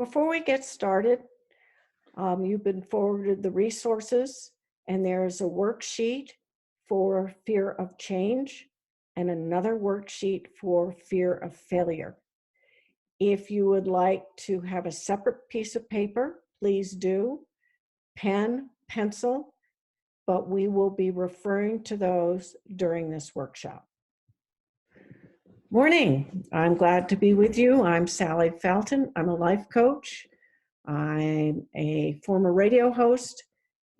Before we get started, you've been forwarded the resources, and there's a worksheet for fear of change and another worksheet for fear of failure. If you would like to have a separate piece of paper, please do. Pen, pencil, but we will be referring to those during this workshop. Morning, I'm glad to be with you. I'm Sallie Felton. I'm a life coach. I'm a former radio host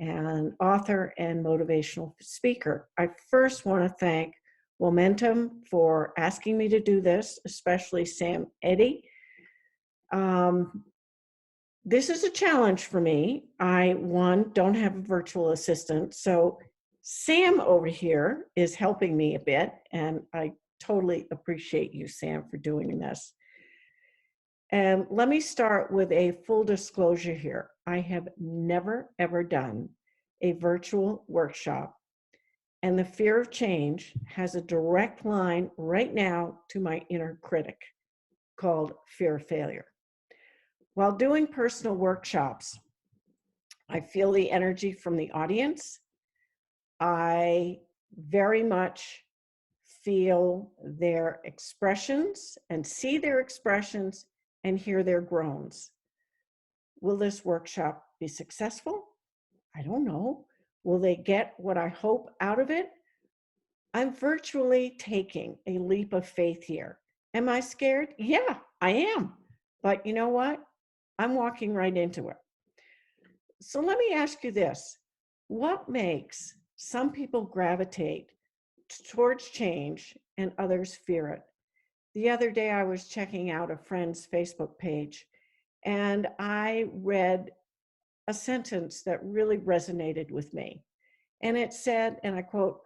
and author and motivational speaker. I first want to thank Momentum for asking me to do this, especially Sam Eddy. This is a challenge for me. I, don't have a virtual assistant, so Sam over here is helping me a bit, and I totally appreciate you, Sam, for doing this. And let me start with a full disclosure here. I have never, ever done a virtual workshop, and the fear of change has a direct line right now to my inner critic called fear of failure. While doing personal workshops, I feel the energy from the audience. I very much feel their expressions and see their expressions and hear their groans. Will this workshop be successful? I don't know. Will they get what I hope out of it? I'm virtually taking a leap of faith here. Am I scared? Yeah, I am. But you know what? I'm walking right into it. So let me ask you this. What makes some people gravitate towards change and others fear it? The other day I was checking out a friend's Facebook page and I read a sentence that really resonated with me. And it said, and I quote,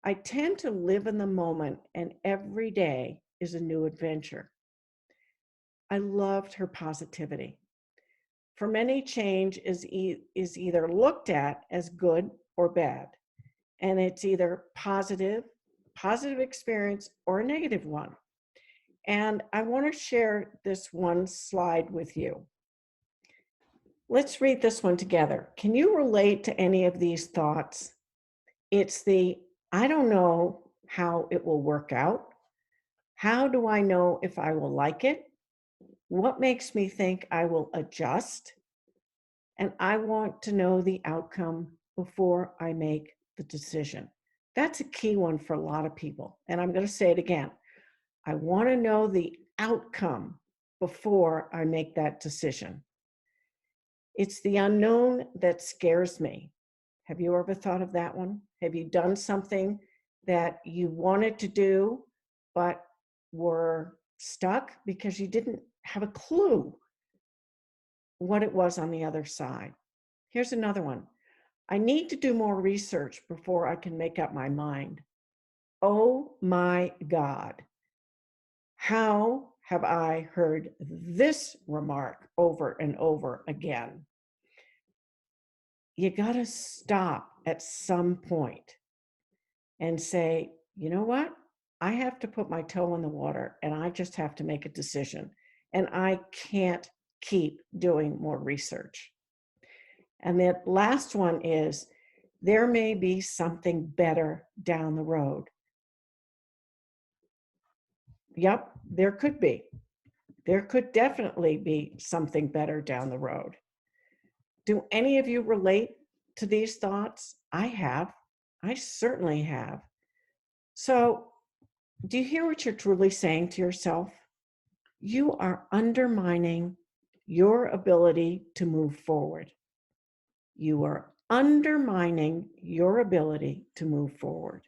"I tend to live in the moment and every day is a new adventure." I loved her positivity. For many, change is either looked at as good or bad. And it's either positive experience, or a negative one. And I want to share this one slide with you. Let's read this one together. Can you relate to any of these thoughts? It's the, I don't know how it will work out. How do I know if I will like it? What makes me think I will adjust? And I want to know the outcome before I make the decision. That's a key one for a lot of people. And I'm going to say it again. I want to know the outcome before I make that decision. It's the unknown that scares me. Have you ever thought of that one? Have you done something that you wanted to do, but were stuck because you didn't have a clue what it was on the other side? Here's another one. I need to do more research before I can make up my mind. Oh my God. How have I heard this remark over and over again? You got to stop at some point and say, you know what? I have to put my toe in the water and I just have to make a decision. And I can't keep doing more research. And the last one is, there may be something better down the road. Yep, there could be. There could definitely be something better down the road. Do any of you relate to these thoughts? I have. I certainly have. So, do you hear what you're truly saying to yourself? You are undermining your ability to move forward. You are undermining your ability to move forward.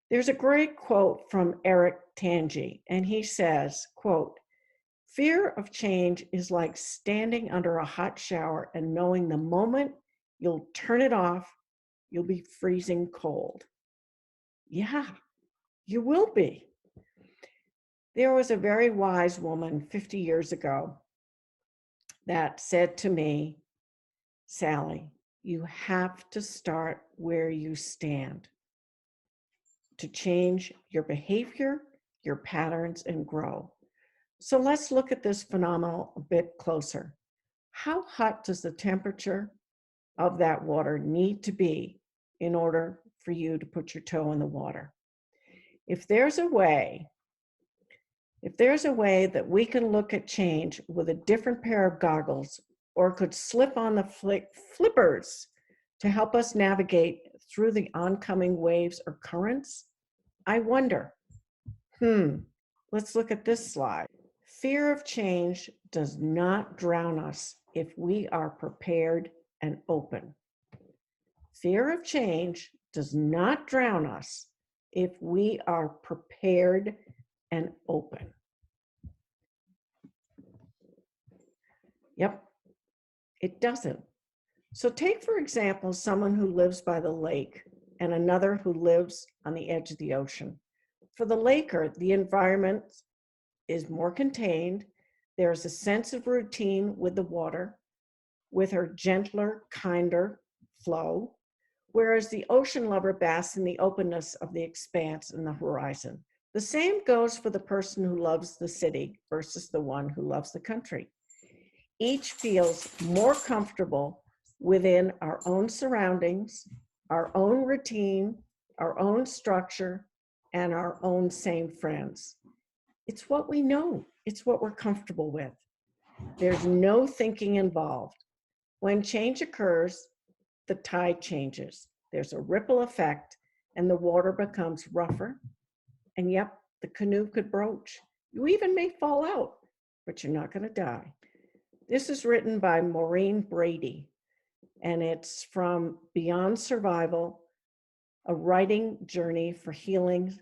There's a great quote from Eric Tange, and he says, quote, "Fear of change is like standing under a hot shower and knowing the moment you'll turn it off, you'll be freezing cold." Yeah, you will be. There was a very wise woman 50 years ago that said to me, "Sallie, you have to start where you stand to change your behavior, your patterns, and grow." So let's look at this phenomenon a bit closer. How hot does the temperature of that water need to be in order for you to put your toe in the water? If there's a way that we can look at change with a different pair of goggles, or could slip on the flippers to help us navigate through the oncoming waves or currents, I wonder. Let's look at this slide. Fear of change does not drown us if we are prepared and open. Fear of change does not drown us if we are prepared and open. Yep, it doesn't. So take, for example, someone who lives by the lake and another who lives on the edge of the ocean. For the laker, the environment is more contained. There's a sense of routine with the water, with her gentler, kinder flow, whereas the ocean lover basks in the openness of the expanse and the horizon. The same goes for the person who loves the city versus the one who loves the country. Each feels more comfortable within our own surroundings, our own routine, our own structure, and our own same friends. It's what we know. It's what we're comfortable with. There's no thinking involved. When change occurs, the tide changes. There's a ripple effect, and the water becomes rougher. And yep, the canoe could broach. You even may fall out, but you're not going to die. This is written by Maureen Brady, and it's from Beyond Survival, a writing journey for healing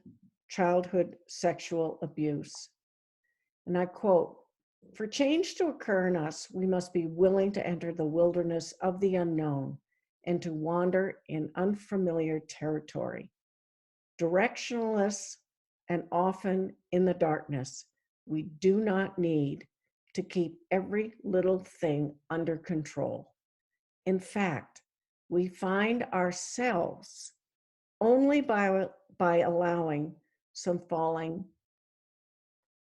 childhood sexual abuse. And I quote, "For change to occur in us, we must be willing to enter the wilderness of the unknown and to wander in unfamiliar territory. Directionless and often in the darkness, we do not need to keep every little thing under control. In fact, we find ourselves only by allowing some falling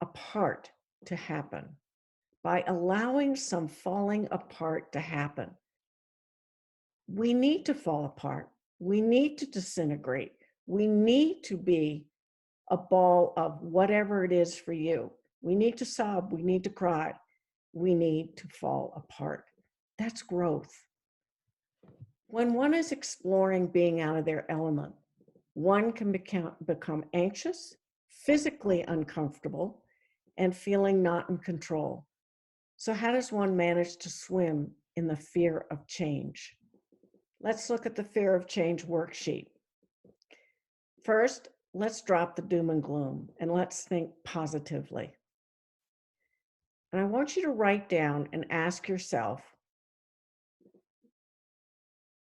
apart to happen. By allowing some falling apart to happen. We need to fall apart. We need to disintegrate. We need to be a ball of whatever it is for you. We need to sob. We need to cry. We need to fall apart. That's growth. When one is exploring being out of their element, one can become anxious, physically uncomfortable, and feeling not in control. So how does one manage to swim in the fear of change? Let's look at the fear of change worksheet. First, let's drop the doom and gloom and let's think positively. And I want you to write down and ask yourself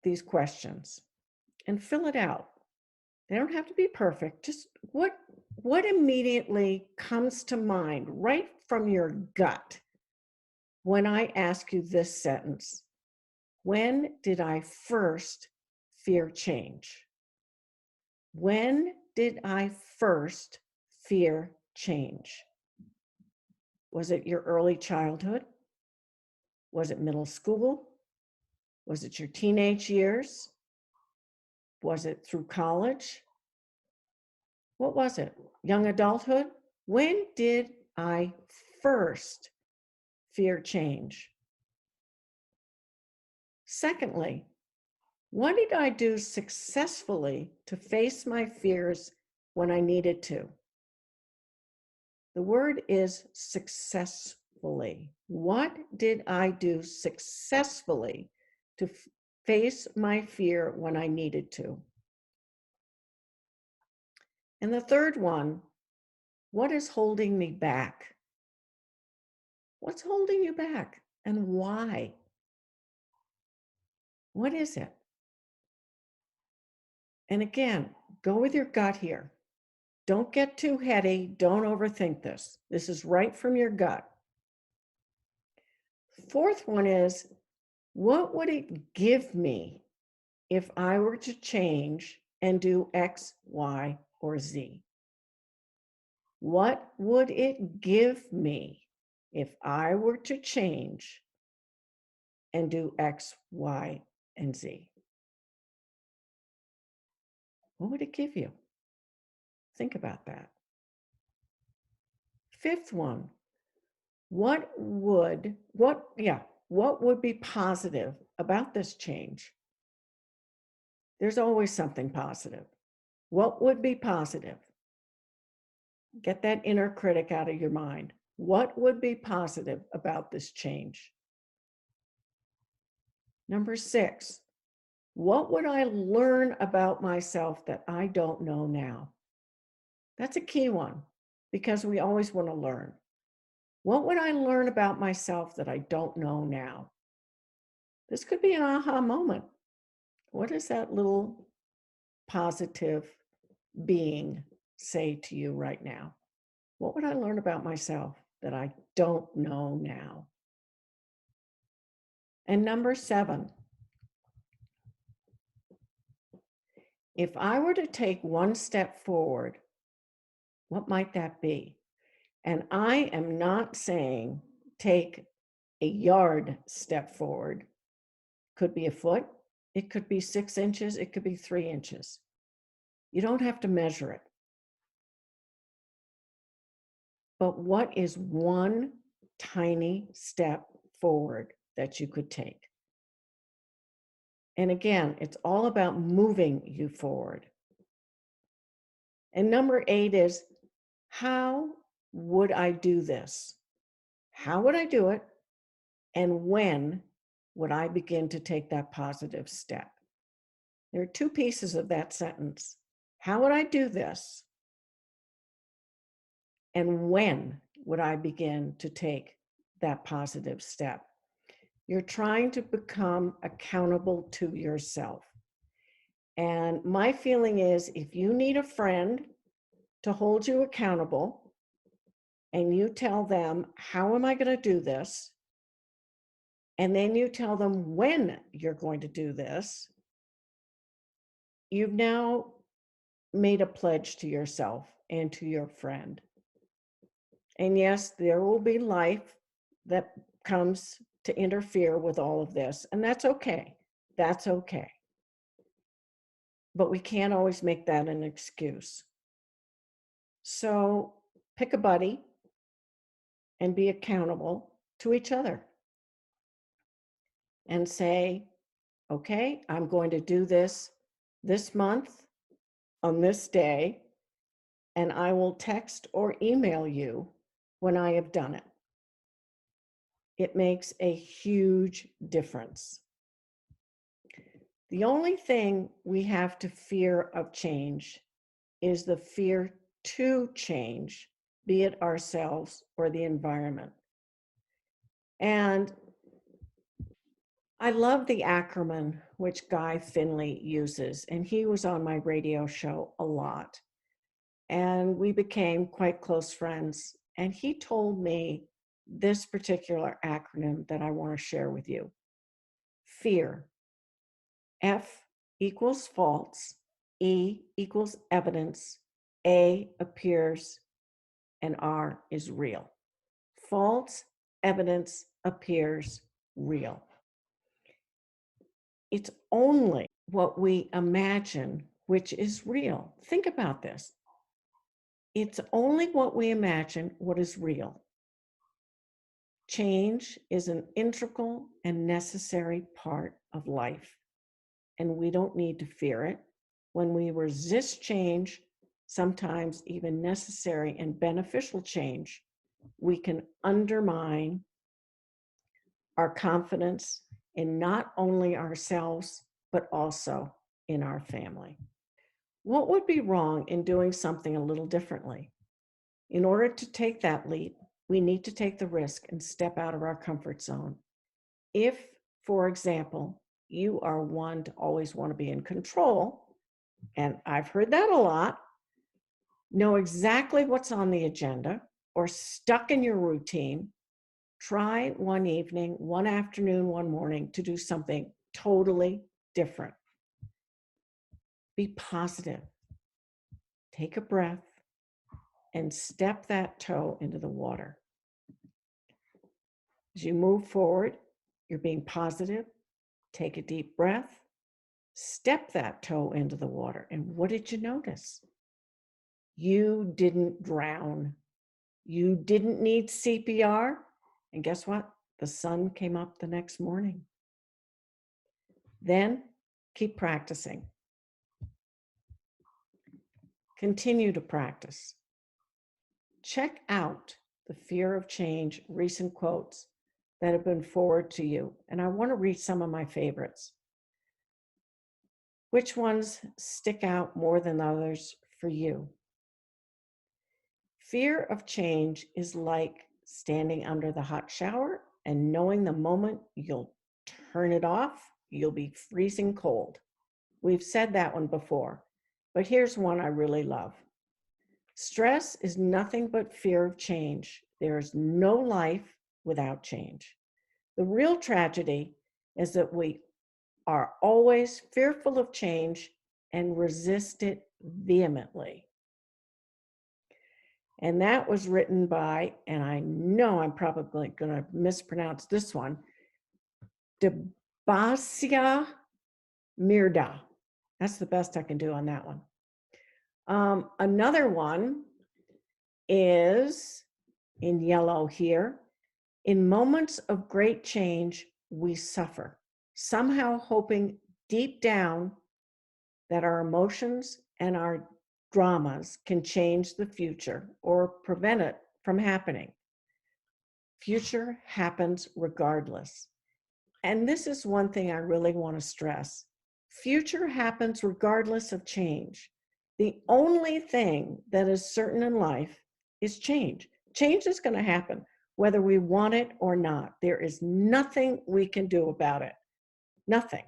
these questions and fill it out. They don't have to be perfect. Just what immediately comes to mind right from your gut when I ask you this sentence? When did I first fear change? When did I first fear change? Was it your early childhood? Was it middle school? Was it your teenage years? Was it through college? What was it? Young adulthood? When did I first fear change? Secondly, what did I do successfully to face my fears when I needed to? The word is successfully. What did I do successfully to face my fear when I needed to? And the third one, what is holding me back? What's holding you back and why? What is it? And again, go with your gut here. Don't get too heady. Don't overthink this. This is right from your gut. Fourth one is, what would it give me if I were to change and do X, Y, or Z? What would it give me if I were to change and do X, Y, and Z? What would it give you? Think about that. Fifth one, what would be positive about this change? There's always something positive. What would be positive? Get that inner critic out of your mind. What would be positive about this change? Number 6, what would I learn about myself that I don't know now? That's a key one because we always want to learn. What would I learn about myself that I don't know now? This could be an aha moment. What does that little positive being say to you right now? What would I learn about myself that I don't know now? And number 7, if I were to take one step forward, what might that be? And I am not saying take a yard step forward. Could be a foot, it could be 6 inches, it could be 3 inches. You don't have to measure it. But what is one tiny step forward that you could take? And again, it's all about moving you forward. And number 8 is, how would I do this? How would I do it? And when would I begin to take that positive step? There are 2 pieces of that sentence. How would I do this? And when would I begin to take that positive step? You're trying to become accountable to yourself. And my feeling is, if you need a friend to hold you accountable and you tell them, how am I going to do this? And then you tell them when you're going to do this, you've now made a pledge to yourself and to your friend. And yes, there will be life that comes to interfere with all of this, and that's okay. That's okay. But we can't always make that an excuse. So pick a buddy and be accountable to each other and say, okay, I'm going to do this month on this day, and I will text or email you when I have done it. It makes a huge difference. The only thing we have to fear of change is the fear to change, be it ourselves or the environment. And I love the acronym which Guy Finley uses, and he was on my radio show a lot. And we became quite close friends. And he told me this particular acronym that I want to share with you. FEAR. F equals false, E equals evidence, A appears, and R is real. False evidence appears real. It's only what we imagine which is real. Think about this. It's only what we imagine what is real. Change is an integral and necessary part of life, and we don't need to fear it. When we resist change, sometimes even necessary and beneficial change, we can undermine our confidence in not only ourselves, but also in our family. What would be wrong in doing something a little differently? In order to take that leap, we need to take the risk and step out of our comfort zone. If, for example, you are one to always want to be in control, and I've heard that a lot, know exactly what's on the agenda, or stuck in your routine, try one evening, one afternoon, one morning to do something totally different. Be positive. Take a breath. and step that toe into the water. As you move forward, you're being positive. Take a deep breath. Step that toe into the water. And what did you notice? You didn't drown. You didn't need CPR. And guess what? The sun came up the next morning. Then keep practicing. Continue to practice. Check out the Fear of Change recent quotes that have been forwarded to you. And I want to read some of my favorites. Which ones stick out more than others for you? Fear of change is like standing under the hot shower and knowing the moment you'll turn it off, you'll be freezing cold. We've said that one before, but here's one I really love. Stress is nothing but fear of change. There is no life without change. The real tragedy is that we are always fearful of change and resist it vehemently. And that was written by, and I know I'm probably going to mispronounce this one, Debasia Mirda. That's the best I can do on that one. Another one is in yellow here. In moments of great change, we suffer, somehow hoping deep down that our emotions and our dramas can change the future or prevent it from happening. Future happens regardless. And this is one thing I really want to stress. Future happens regardless of change. The only thing that is certain in life is change. Change is going to happen, whether we want it or not. There is nothing we can do about it. Nothing.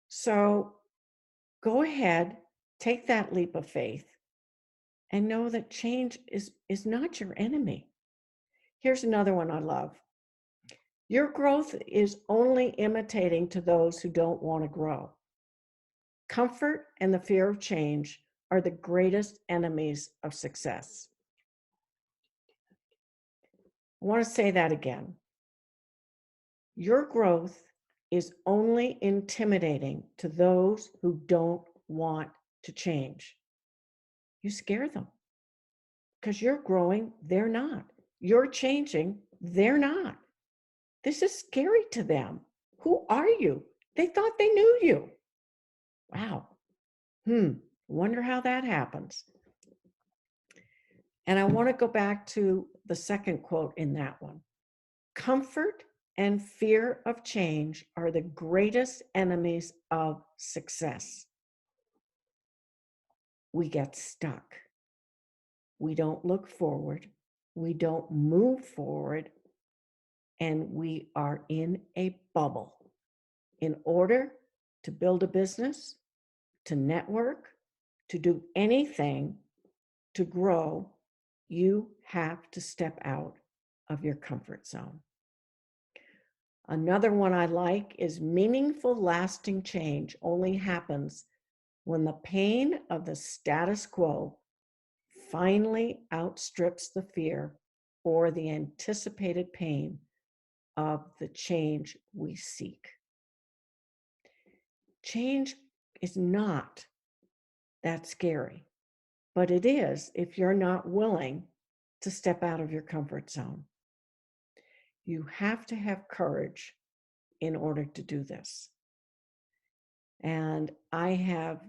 So go ahead, take that leap of faith, and know that change is not your enemy. Here's another one I love. Your growth is only imitating to those who don't want to grow. Comfort and the fear of change are the greatest enemies of success. I want to say that again. Your growth is only intimidating to those who don't want to change. You scare them because you're growing, they're not. You're changing, they're not. This is scary to them. Who are you? They thought they knew you. Wow. Wonder how that happens. And I want to go back to the second quote in that one. Comfort and fear of change are the greatest enemies of success. We get stuck. We don't look forward. We don't move forward. And we are in a bubble. In order to build a business, to network, to do anything, to grow, you have to step out of your comfort zone. Another one I like is meaningful, lasting change only happens when the pain of the status quo finally outstrips the fear or the anticipated pain of the change we seek. Change is not that scary, but it is if you're not willing to step out of your comfort zone. You have to have courage in order to do this. And I have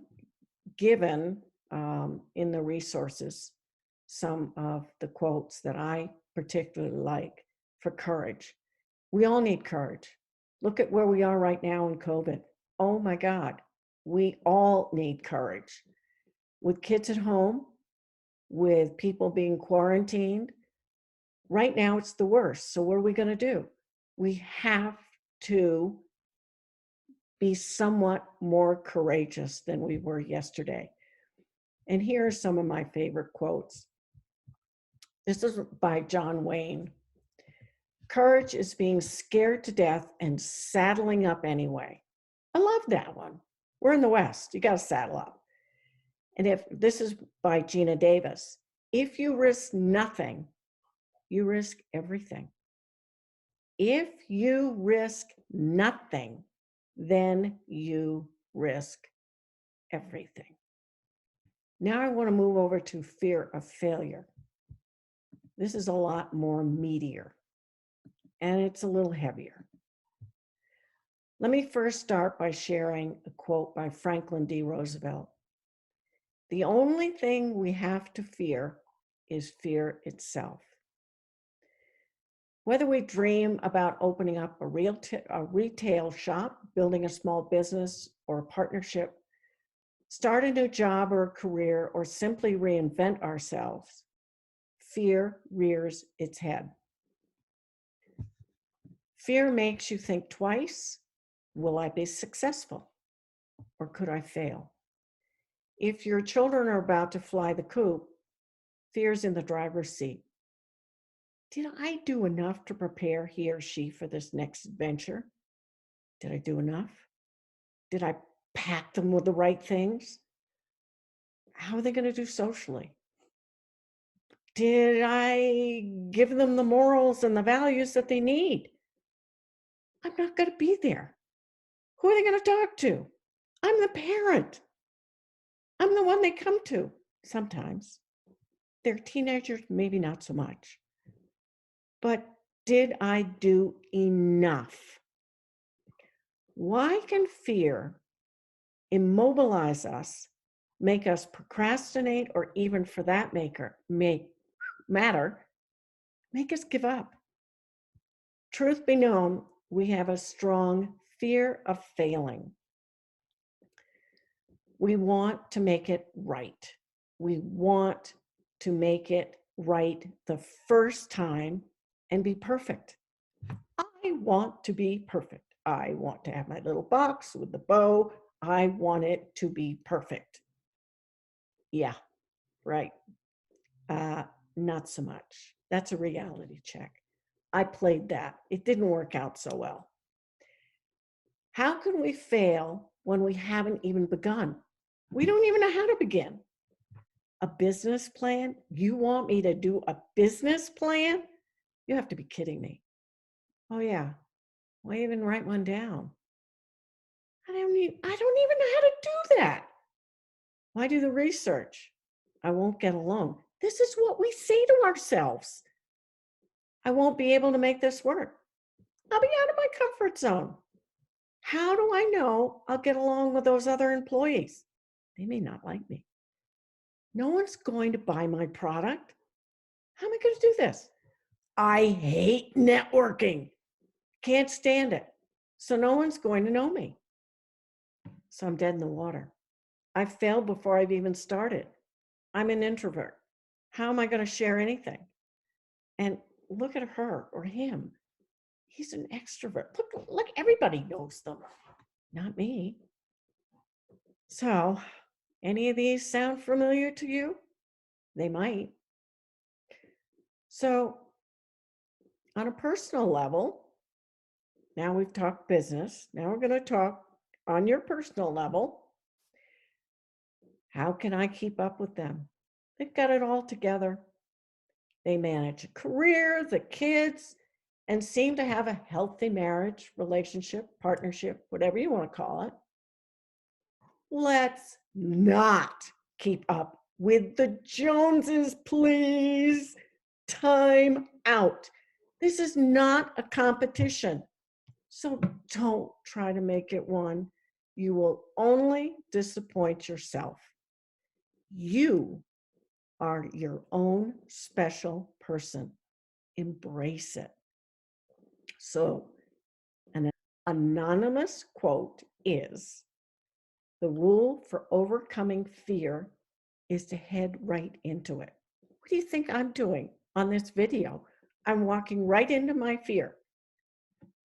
given in the resources some of the quotes that I particularly like for courage. We all need courage. Look at where we are right now in COVID. Oh my God, we all need courage. With kids at home, with people being quarantined, right now it's the worst. So what are we going to do? We have to be somewhat more courageous than we were yesterday. And here are some of my favorite quotes. This is by John Wayne. Courage is being scared to death and saddling up anyway. I love that one. We're in the West. You got to saddle up. And if this is by Gina Davis, If you risk nothing, you risk everything. If you risk nothing, then you risk everything. Now I want to move over to fear of failure. This is a lot more meatier, and it's a little heavier. Let me first start by sharing a quote by Franklin D. Roosevelt. The only thing we have to fear is fear itself. Whether we dream about opening up a retail shop, building a small business or a partnership, start a new job or a career, or simply reinvent ourselves, fear rears its head. Fear makes you think twice. Will I be successful? Or could I fail? If your children are about to fly the coop, fear's in the driver's seat. Did I do enough to prepare he or she for this next adventure? Did I do enough? Did I pack them with the right things? How are they going to do socially? Did I give them the morals and the values that they need? I'm not going to be there. Who are they going to talk to? I'm the parent. I'm the one they come to sometimes. They're teenagers, maybe not so much. But did I do enough? Why can fear immobilize us, make us procrastinate, or even for that matter, make us give up? Truth be known, we have a strong fear of failing. We want to make it right. We want to make it right the first time and be perfect. I want to be perfect. I want to have my little box with the bow. I want it to be perfect. Yeah, right. Not so much. That's a reality check. I played that. It didn't work out so well. How can we fail when we haven't even begun? We don't even know how to begin. A business plan? You want me to do a business plan? You have to be kidding me. Oh yeah, why even write one down? I don't even know how to do that. Why do the research? I won't get along. This is what we say to ourselves. I won't be able to make this work. I'll be out of my comfort zone. How do I know I'll get along with those other employees? They may not like me. No one's going to buy my product. How am I going to do this? I hate networking. Can't stand it. So no one's going to know me. So I'm dead in the water. I've failed before I've even started. I'm an introvert. How am I going to share anything? And look at her or him. He's an extrovert. Look, everybody knows them. Not me. So, any of these sound familiar to you? They might. So, on a personal level, now we've talked business. Now we're going to talk on your personal level. How can I keep up with them? They've got it all together. They manage a career, the kids, and seem to have a healthy marriage, relationship, partnership, whatever you want to call it. Let's not keep up with the Joneses, please. Time out. This is not a competition. So don't try to make it one. You will only disappoint yourself. You are your own special person. Embrace it. So, an anonymous quote is, the rule for overcoming fear is to head right into it. What do you think I'm doing on this video? I'm walking right into my fear.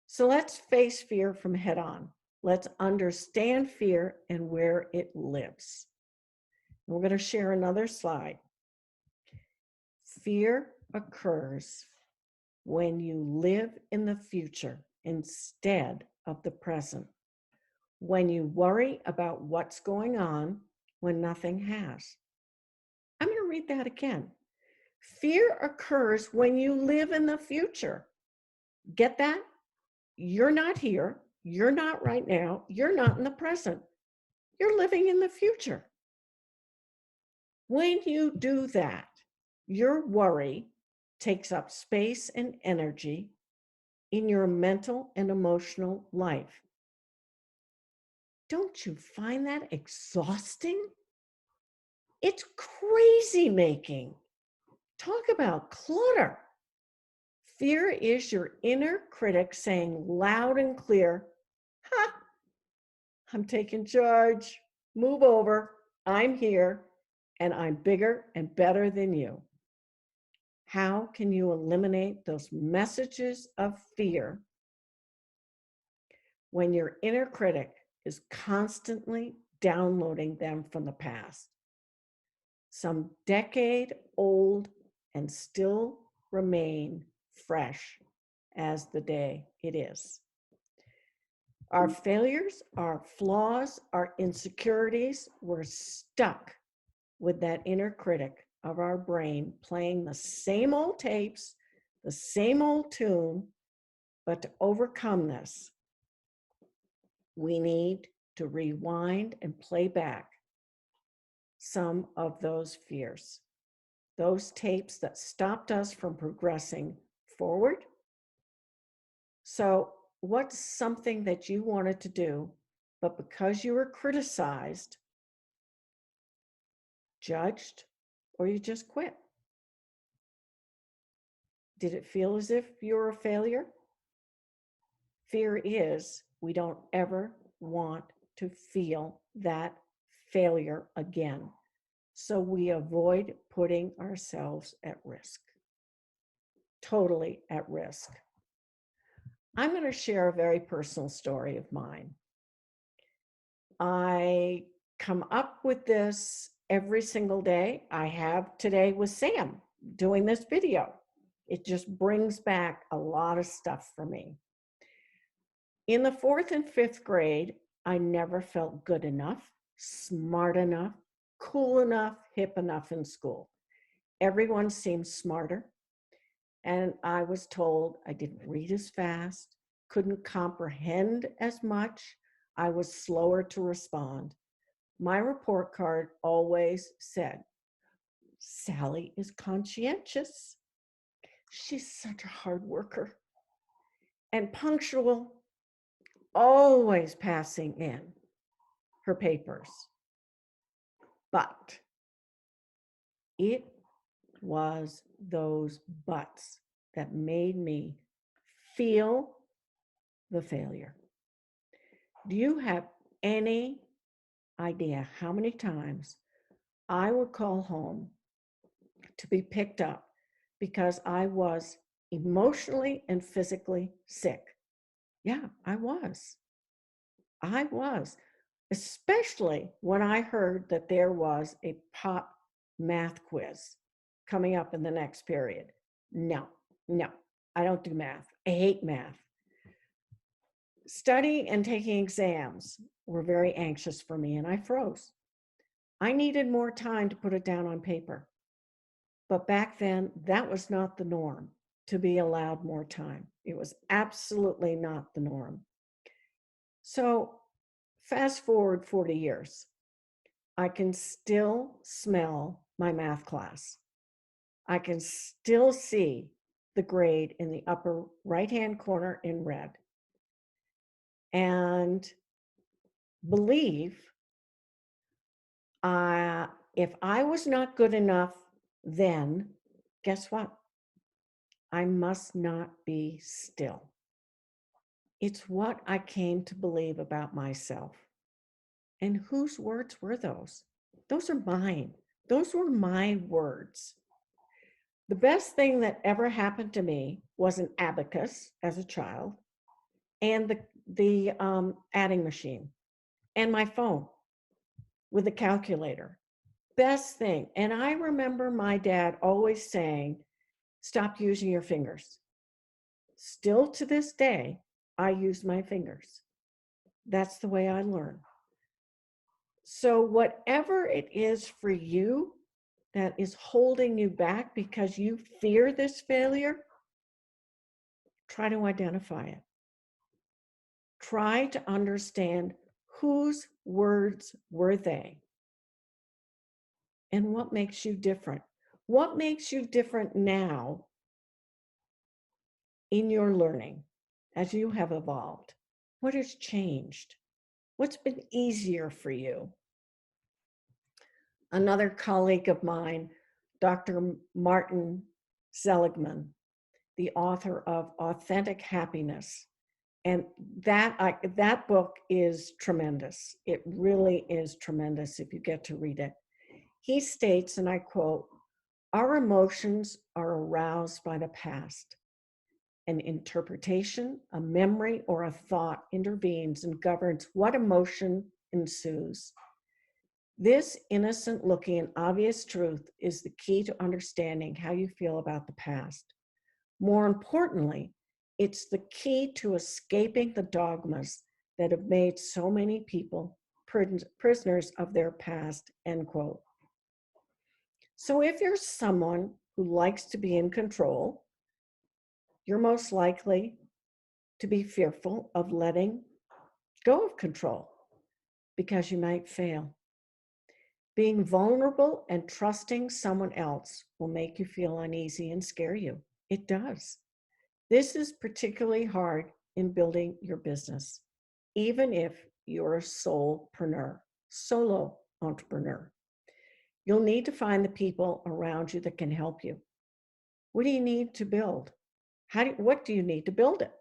So let's face fear from head on. Let's understand fear and where it lives. We're going to share another slide. Fear occurs when you live in the future instead of the present. When you worry about what's going on when nothing has. I'm going to read that again. Fear occurs when you live in the future. Get that? You're not here. You're not right now. You're not in the present. You're living in the future. When you do that, your worry takes up space and energy in your mental and emotional life. Don't you find that exhausting? It's crazy making. Talk about clutter. Fear is your inner critic saying loud and clear, ha, I'm taking charge. Move over. I'm here and I'm bigger and better than you. How can you eliminate those messages of fear when your inner critic is constantly downloading them from the past? Some decade old and still remain fresh as the day it is. Our failures, our flaws, our insecurities, we're stuck with that inner critic of our brain playing the same old tapes, the same old tune. But to overcome this, we need to rewind and play back some of those fears, those tapes that stopped us from progressing forward. So, what's something that you wanted to do, but because you were criticized, judged, or you just quit? Did it feel as if you were a failure? Fear is we don't ever want to feel that failure again. So we avoid putting ourselves at risk, totally at risk. I'm going to share a very personal story of mine. I come up with this every single day. I have today with Sam doing this video. It just brings back a lot of stuff for me. In the 4th and 5th grade, I never felt good enough, smart enough, cool enough, hip enough in school. Everyone seemed smarter. And I was told I didn't read as fast, couldn't comprehend as much. I was slower to respond. My report card always said, Sallie is conscientious. She's such a hard worker and punctual, always passing in her papers. But it was those buts that made me feel the failure. Do you have any idea how many times I would call home to be picked up because I was emotionally and physically sick? Yeah, I was. Especially when I heard that there was a pop math quiz coming up in the next period. No, I don't do math. I hate math. Studying and taking exams were very anxious for me, and I froze. I needed more time to put it down on paper. But back then, that was not the norm, to be allowed more time. It was absolutely not the norm. So fast forward 40 years, I can still smell my math class. I can still see the grade in the upper right-hand corner in red. And believe if I was not good enough then, guess what? I must not be still. It's what I came to believe about myself. And whose words were those? Those are mine. Those were my words. The best thing that ever happened to me was an abacus as a child, and the adding machine, and my phone with a calculator. Best thing. And I remember my dad always saying, stop using your fingers. Still to this day, I use my fingers. That's the way I learn. So whatever it is for you, that is holding you back because you fear this failure, try to identify it. Try to understand whose words were they and what makes you different. What makes you different now in your learning as you have evolved? What has changed? What's been easier for you? Another colleague of mine, Dr. Martin Seligman, the author of Authentic Happiness. And that book is tremendous. It really is tremendous if you get to read it. He states, and I quote, "Our emotions are aroused by the past. An interpretation, a memory, or a thought intervenes and governs what emotion ensues. This innocent looking and obvious truth is the key to understanding how you feel about the past. More importantly, it's the key to escaping the dogmas that have made so many people prisoners of their past," end quote. So if you're someone who likes to be in control, you're most likely to be fearful of letting go of control because you might fail. Being vulnerable and trusting someone else will make you feel uneasy and scare you. It does. This is particularly hard in building your business, even if you're a solopreneur, solo entrepreneur. You'll need to find the people around you that can help you. What do you need to build? What do you need to build it?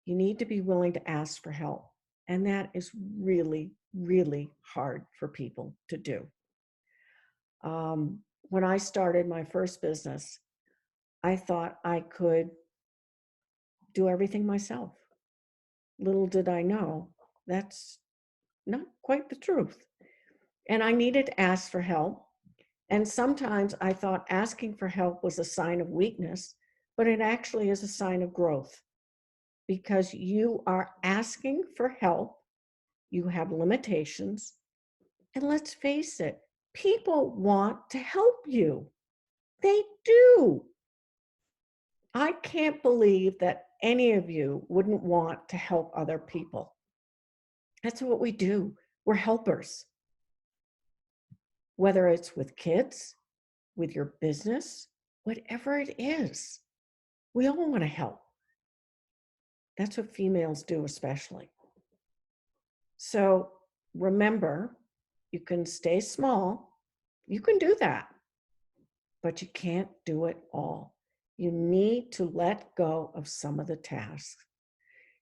You need to be willing to ask for help. And that is really, really hard for people to do. When I started my first business, I thought I could do everything myself. Little did I know that's not quite the truth. And I needed to ask for help. And sometimes I thought asking for help was a sign of weakness, but it actually is a sign of growth because you are asking for help. You have limitations. And let's face it, people want to help you. They do. I can't believe that any of you wouldn't want to help other people. That's what we do. We're helpers. Whether it's with kids, with your business, whatever it is, we all want to help. That's what females do, especially. So remember, you can stay small. You can do that, but you can't do it all. You need to let go of some of the tasks.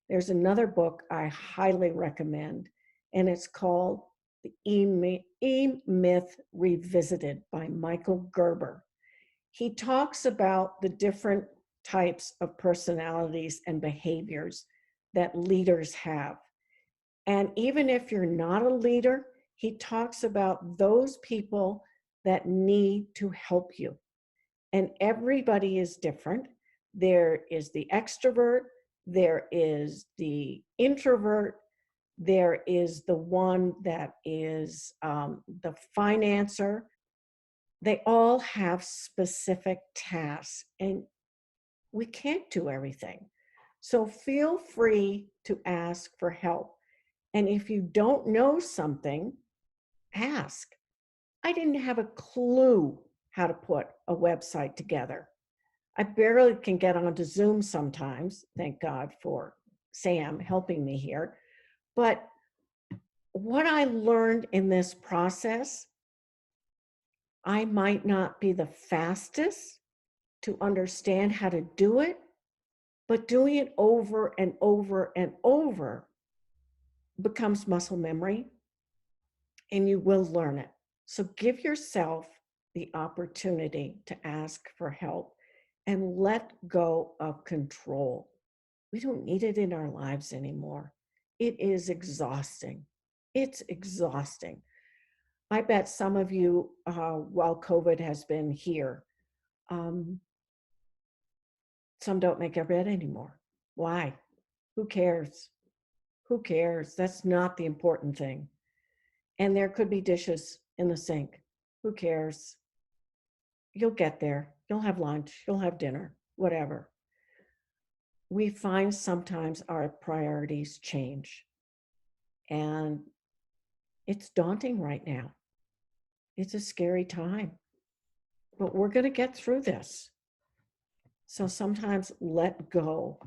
There's another book I highly recommend, and it's called The E-Myth Revisited by Michael Gerber. He talks about the different types of personalities and behaviors that leaders have. And even if you're not a leader, he talks about those people that need to help you. And everybody is different. There is the extrovert, there is the introvert, there is the one that is the financer. They all have specific tasks, and we can't do everything. So feel free to ask for help. And if you don't know something, ask. I didn't have a clue how to put a website together. I barely can get onto Zoom sometimes. Thank God for Sam helping me here. But what I learned in this process, I might not be the fastest to understand how to do it, but doing it over and over and over becomes muscle memory, and you will learn it. So give yourself the opportunity to ask for help and let go of control. We don't need it in our lives anymore. It is exhausting. It's exhausting. I bet some of you, while COVID has been here, some don't make their bed anymore. Why? Who cares? Who cares? That's not the important thing. And there could be dishes in the sink. Who cares? you'll get there. You'll have lunch, you'll have dinner, whatever. We find sometimes our priorities change. And it's daunting right now. It's a scary time. But we're going to get through this. So sometimes let go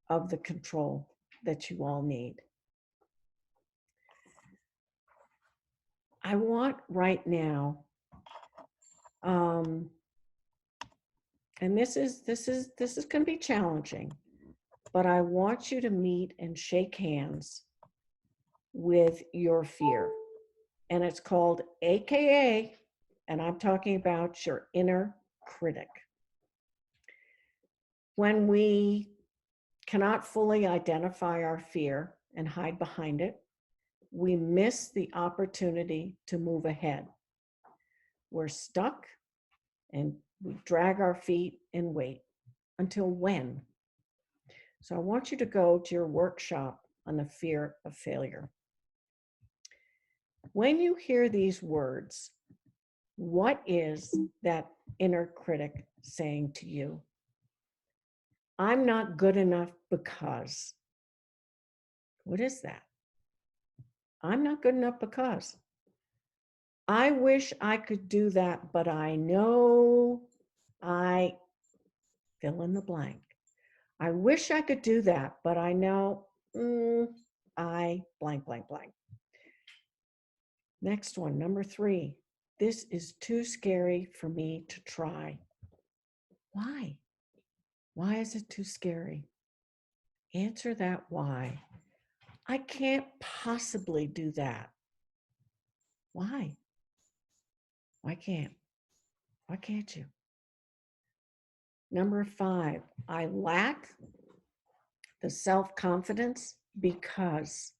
of the control that you all need. I want right now, and this is going to be challenging, but I want you to meet and shake hands with your fear. And it's called AKA, and I'm talking about your inner critic. When we cannot fully identify our fear and hide behind it, we miss the opportunity to move ahead. We're stuck and we drag our feet and wait until when? So I want you to go to your workshop on the fear of failure. When you hear these words, what is that inner critic saying to you? I'm not good enough because. What is that? I'm not good enough because. I wish I could do that, but I know I fill in the blank. I wish I could do that, but I know I blank, blank, blank. Next one, number 3. This is too scary for me to try. Why? Why is it too scary? Answer that why. I can't possibly do that. Why? Why can't? Why can't you? Number 5, I lack the self-confidence because.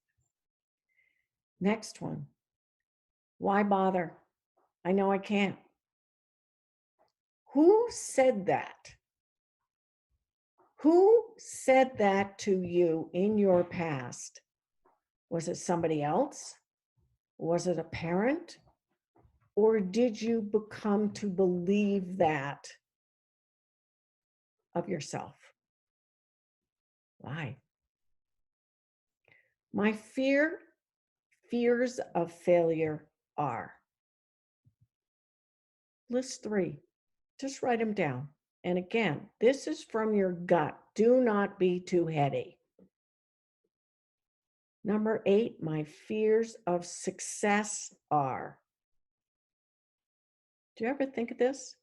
Next one, why bother? I know I can't. Who said that? Who said that to you in your past? Was it somebody else? Was it a parent? Or did you become to believe that of yourself? Why? My fears of failure are. List 3. Just write them down. And again, this is from your gut. Do not be too heady. Number 8, my fears of success are. Do you ever think of this?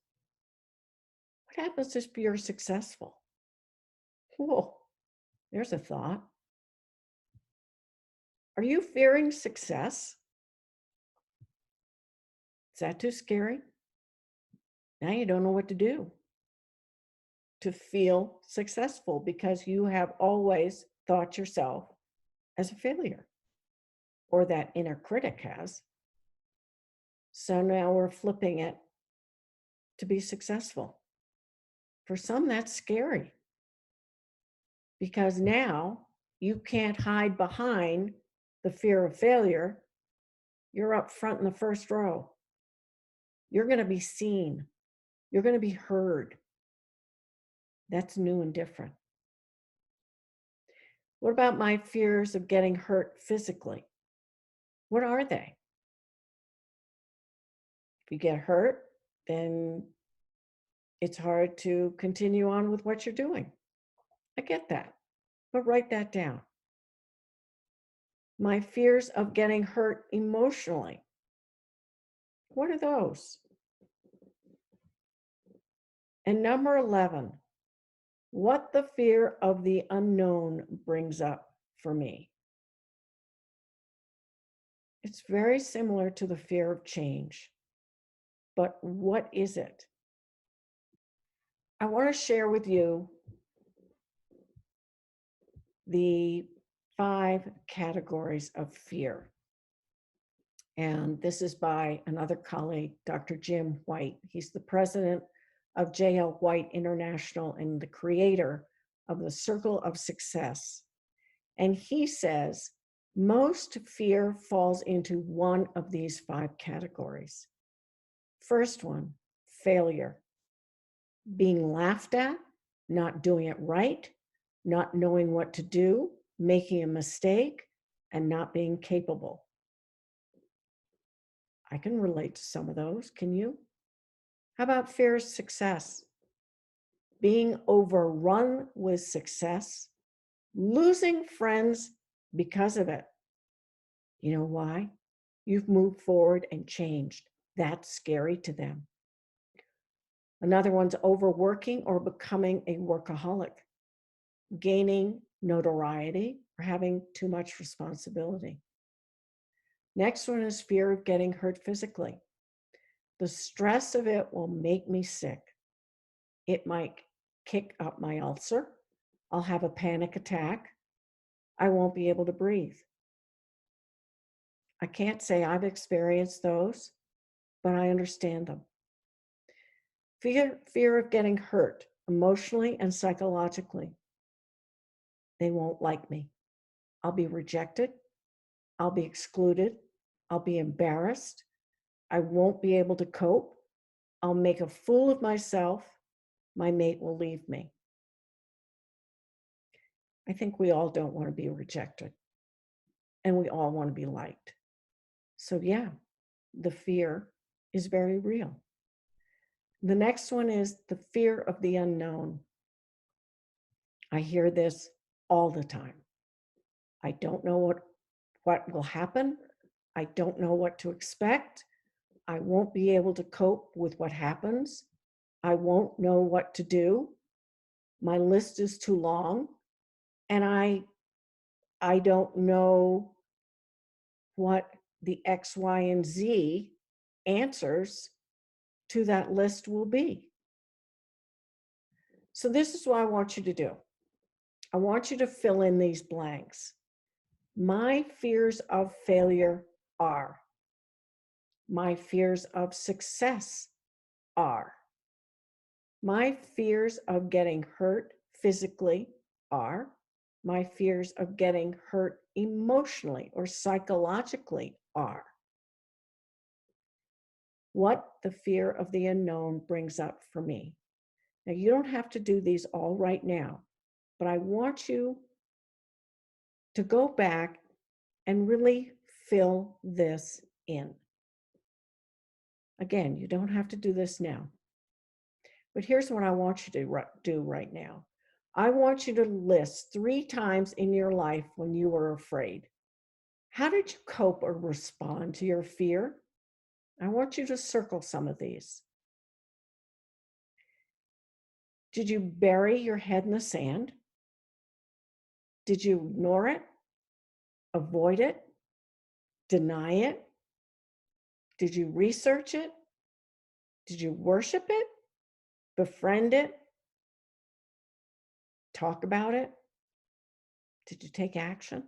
What happens if you're successful? Whoa, there's a thought. Are you fearing success? Is that too scary? Now you don't know what to do to feel successful because you have always thought yourself as a failure, or that inner critic has. So now we're flipping it to be successful. For some, that's scary because now you can't hide behind the fear of failure. You're up front in the first row. You're going to be seen. You're going to be heard. That's new and different. What about my fears of getting hurt physically? What are they? If you get hurt, then it's hard to continue on with what you're doing. I get that, but write that down. My fears of getting hurt emotionally. What are those? And number 11, what the fear of the unknown brings up for me. It's very similar to the fear of change, but what is it? I want to share with you the 5 categories of fear. And this is by another colleague, Dr. Jim White. He's the president of J.L. White International and the creator of the Circle of Success. And he says, most fear falls into one of these 5 categories. First one, failure, being laughed at, not doing it right, not knowing what to do, making a mistake, and not being capable. I can relate to some of those. Can you? How about fear of success? Being overrun with success, losing friends because of it. You know why? You've moved forward and changed. That's scary to them. Another one's overworking or becoming a workaholic, gaining notoriety or having too much responsibility. Next one is fear of getting hurt physically. The stress of it will make me sick. It might kick up my ulcer. I'll have a panic attack. I won't be able to breathe. I can't say I've experienced those, but I understand them. Fear of getting hurt emotionally and psychologically. They won't like me. I'll be rejected. I'll be excluded. I'll be embarrassed. I won't be able to cope. I'll make a fool of myself. My mate will leave me. I think we all don't want to be rejected, and we all want to be liked. So yeah, the fear is very real. The next one is the fear of the unknown. I hear this all the time. I don't know what will happen. I don't know what to expect. I won't be able to cope with what happens. I won't know what to do. My list is too long, and I don't know what the X, Y, and Z answers to that list will be. So this is what I want you to do. I want you to fill in these blanks. My fears of failure are. My fears of success are. My fears of getting hurt physically are. My fears of getting hurt emotionally or psychologically are. What the fear of the unknown brings up for me. Now, you don't have to do these all right now, but I want you to go back and really fill this in. Again, you don't have to do this now. But here's what I want you to do right now. I want you to list 3 times in your life when you were afraid. How did you cope or respond to your fear? I want you to circle some of these. Did you bury your head in the sand? Did you ignore it? Avoid it? Deny it? Did you research it? Did you worship it? Befriend it? Talk about it? Did you take action?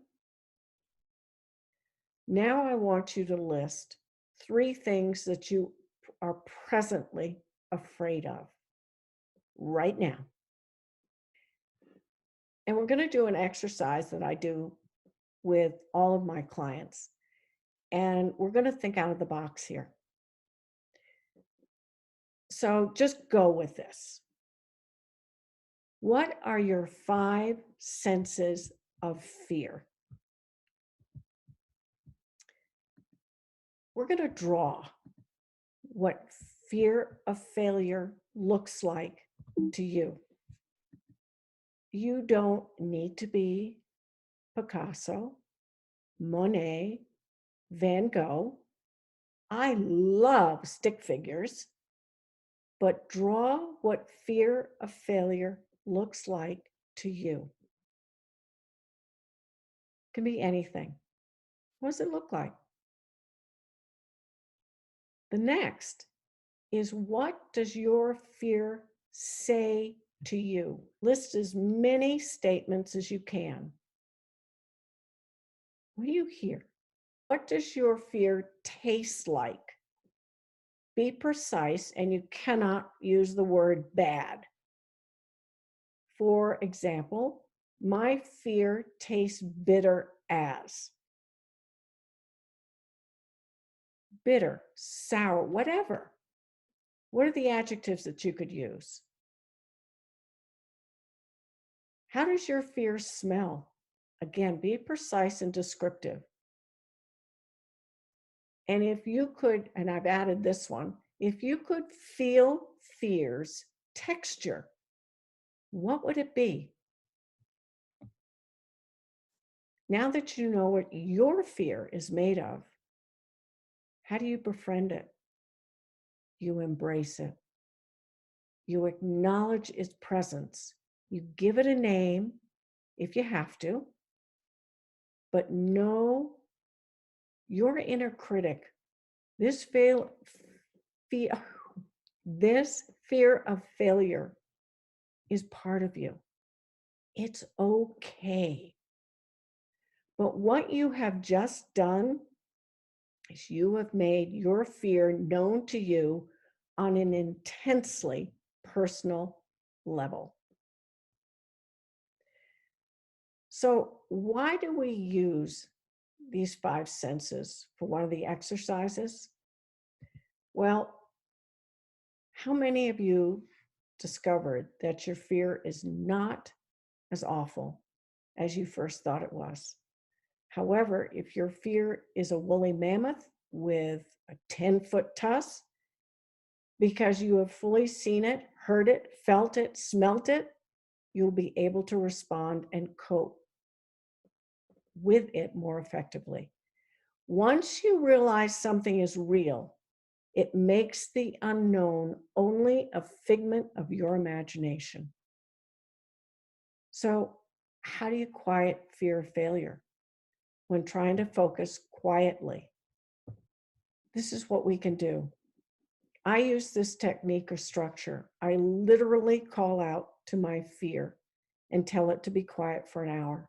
Now I want you to list 3 things that you are presently afraid of right now. And we're going to do an exercise that I do with all of my clients. And we're going to think out of the box here. So just go with this. What are your 5 senses of fear? We're going to draw what fear of failure looks like to you. You don't need to be Picasso, Monet, Van Gogh. I love stick figures, but draw what fear of failure looks like to you. It can be anything. What does it look like? The next is, what does your fear say to you? List as many statements as you can. What do you hear? What does your fear taste like? Be precise, and you cannot use the word bad. For example, my fear tastes bitter as. Bitter, sour, whatever. What are the adjectives that you could use? How does your fear smell? Again, be precise and descriptive. And if you could, and I've added this one, if you could feel fear's texture, what would it be? Now that you know what your fear is made of, how do you befriend it? You embrace it. You acknowledge its presence. You give it a name if you have to, but know your inner critic. This this fear of failure is part of you. It's okay. But what you have just done is you have made your fear known to you on an intensely personal level. So, why do we use these 5 senses for one of the exercises? Well, how many of you discovered that your fear is not as awful as you first thought it was? However, if your fear is a woolly mammoth with a 10-foot tusk, because you have fully seen it, heard it, felt it, smelt it, you'll be able to respond and cope with it more effectively. Once you realize something is real, it makes the unknown only a figment of your imagination. So, how do you quiet fear of failure? When trying to focus quietly, this is what we can do. I use this technique or structure. I literally call out to my fear and tell it to be quiet for an hour.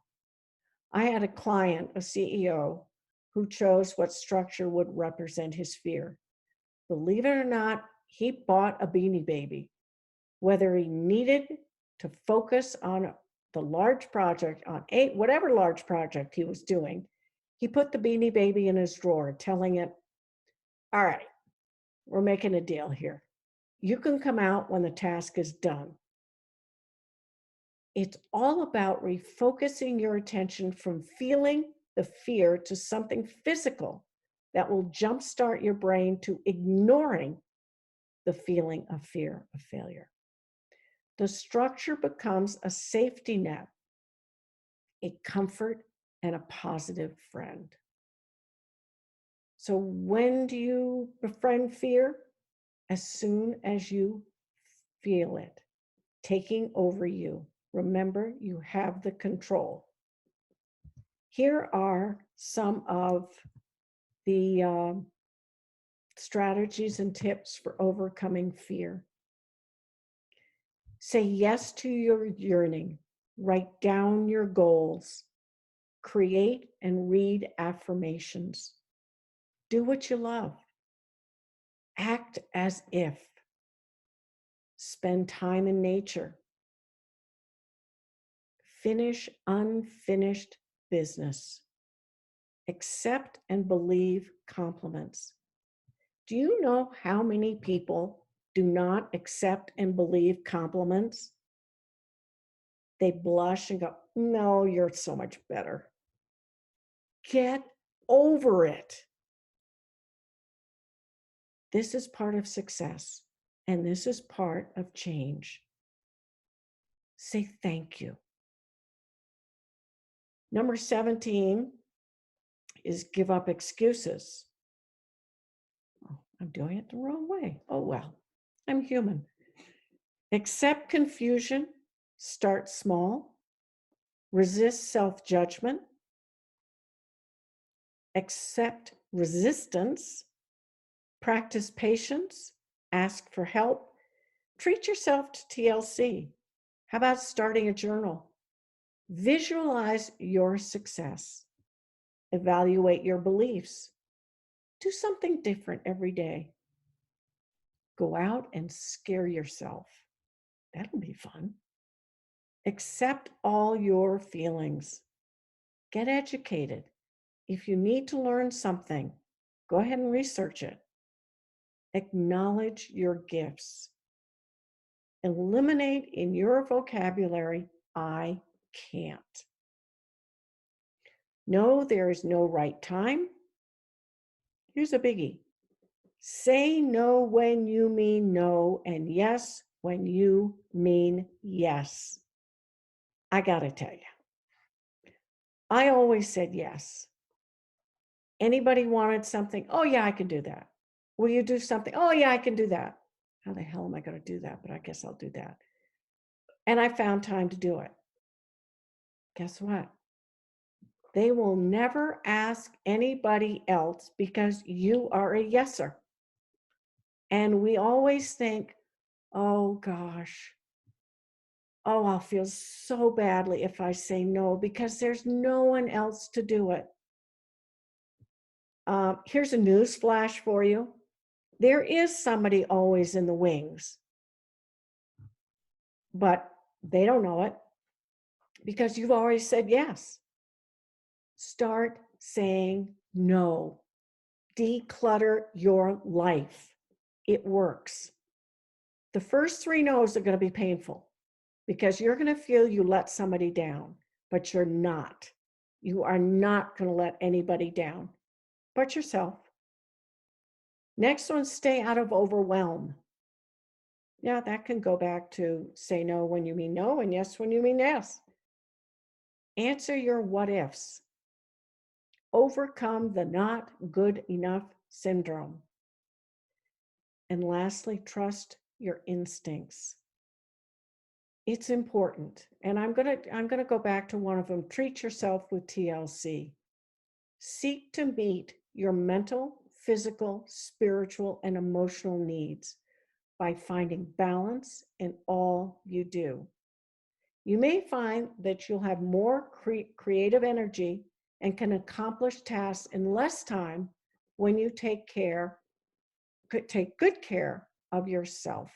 I had a client, a CEO, who chose what structure would represent his fear. Believe it or not, he bought a Beanie Baby. Whether he needed to focus on the large project, on whatever large project he was doing, he put the Beanie Baby in his drawer, telling it, all right, we're making a deal here. You can come out when the task is done. It's all about refocusing your attention from feeling the fear to something physical that will jumpstart your brain to ignoring the feeling of fear of failure. The structure becomes a safety net, a comfort, and a positive friend. So when do you befriend fear? As soon as you feel it taking over you. Remember, you have the control. Here are some of the strategies and tips for overcoming fear. Say yes to your yearning. Write down your goals. Create and read affirmations. Do what you love. Act as if. Spend time in nature. Finish unfinished business. Accept and believe compliments. Do you know how many people do not accept and believe compliments? They blush and go, no, you're so much better. Get over it. This is part of success, and this is part of change. Say thank you. Number 17 is give up excuses. Oh, I'm doing it the wrong way. Oh, well, I'm human. Accept confusion. Start small. Resist self-judgment. Accept resistance. Practice patience. Ask for help. Treat yourself to TLC. How about starting a journal? Visualize your success. Evaluate your beliefs. Do something different every day. Go out and scare yourself. That'll be fun. Accept all your feelings. Get educated. If you need to learn something, go ahead and research it. Acknowledge your gifts. Eliminate in your vocabulary, I can't. No, there is no right time. Here's a biggie. Say no when you mean no, and yes when you mean yes. I gotta tell you, I always said yes. Anybody wanted something? Oh yeah, I can do that. Will you do something? Oh yeah, I can do that. How the hell am I gonna do that? But I guess I'll do that. And I found time to do it. Guess what? They will never ask anybody else because you are a yeser. And we always think, oh gosh, oh, I'll feel so badly if I say no because there's no one else to do it. Here's a news flash for you. There is somebody always in the wings, but they don't know it because you've already said yes. Start saying no. Declutter your life. It works. The first 3 no's are going to be painful because you're going to feel you let somebody down, but you're not. You are not going to let anybody down but yourself. Next one, stay out of overwhelm. Yeah, that can go back to say no when you mean no and yes when you mean yes. Answer your what ifs. Overcome the not good enough syndrome. And lastly, trust your instincts. It's important. And I'm gonna go back to one of them. Treat yourself with TLC. Seek to meet your mental, physical, spiritual, and emotional needs by finding balance in all you do. You may find that you'll have more creative energy and can accomplish tasks in less time when you take good care of yourself.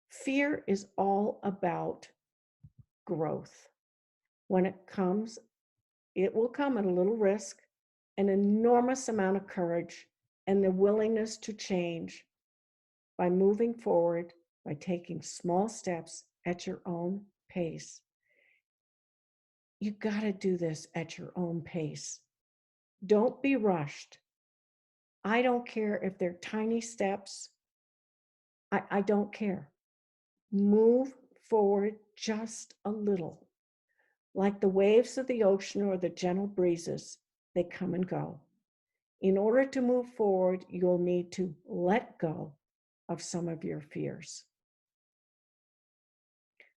Fear is all about growth. When it comes, it will come at a little risk, an enormous amount of courage, and the willingness to change by moving forward, by taking small steps at your own pace. You got to do this at your own pace. Don't be rushed. I don't care if they're tiny steps. I don't care. Move forward just a little. Like the waves of the ocean or the gentle breezes, they come and go. In order to move forward, you'll need to let go of some of your fears.